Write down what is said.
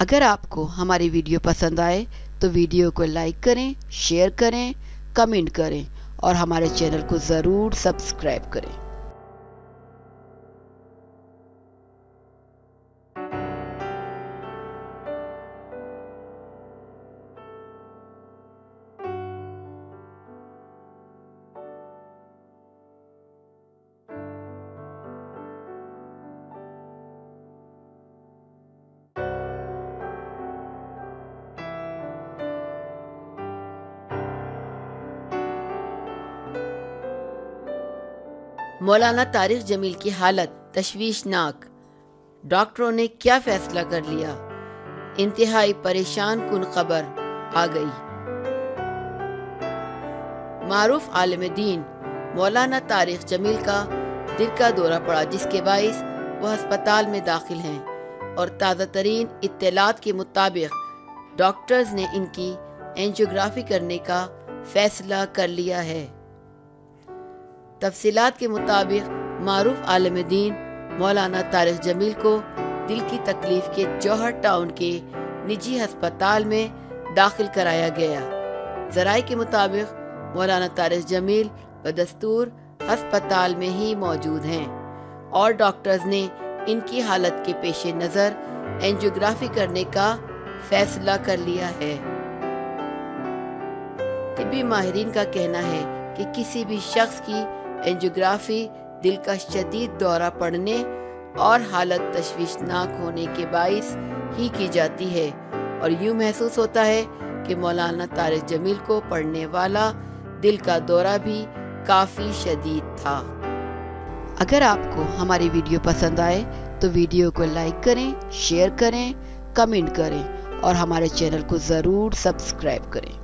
अगर आपको हमारी वीडियो पसंद आए तो वीडियो को लाइक करें, शेयर करें, कमेंट करें और हमारे चैनल को ज़रूर सब्सक्राइब करें। मौलाना तारिक जमील की हालत तशवीशनाक। डॉक्टरों ने क्या फैसला कर लिया? इंतहाई परेशान कुन खबर आ गई। मारूफ आलिम दीन मौलाना तारिक जमील का दिल का दौरा पड़ा, जिसके बाइस वो अस्पताल में दाखिल हैं और ताज़ा तरीन इत्तलात के मुताबिक डॉक्टर्स ने इनकी एंजियोग्राफी करने का फैसला कर लिया है। तफसीलात के मुताबिक मारूफ आलिम दीन मौलाना तारिक जमील को दिल की तकलीफ के जौहर टाउन के निजी अस्पताल में दाखिल कराया गया। ज़राए के मुताबिक मौलाना तारिक जमील बदस्तूर अस्पताल में ही मौजूद हैं और डॉक्टर्स ने इनकी हालत के पेश नज़र एंजियोग्राफी करने का फैसला कर लिया है। तिब्बी माहिरीन का कहना है कि किसी भी शख्स की एंजियोग्राफी दिल का शदीद दौरा पड़ने और हालत तशवीशनाक होने के बाइस ही की जाती है और यूँ महसूस होता है कि मौलाना तारिक जमील को पड़ने वाला दिल का दौरा भी काफ़ी शदीद था। अगर आपको हमारी वीडियो पसंद आए तो वीडियो को लाइक करें, शेयर करें, कमेंट करें और हमारे चैनल को ज़रूर सब्सक्राइब करें।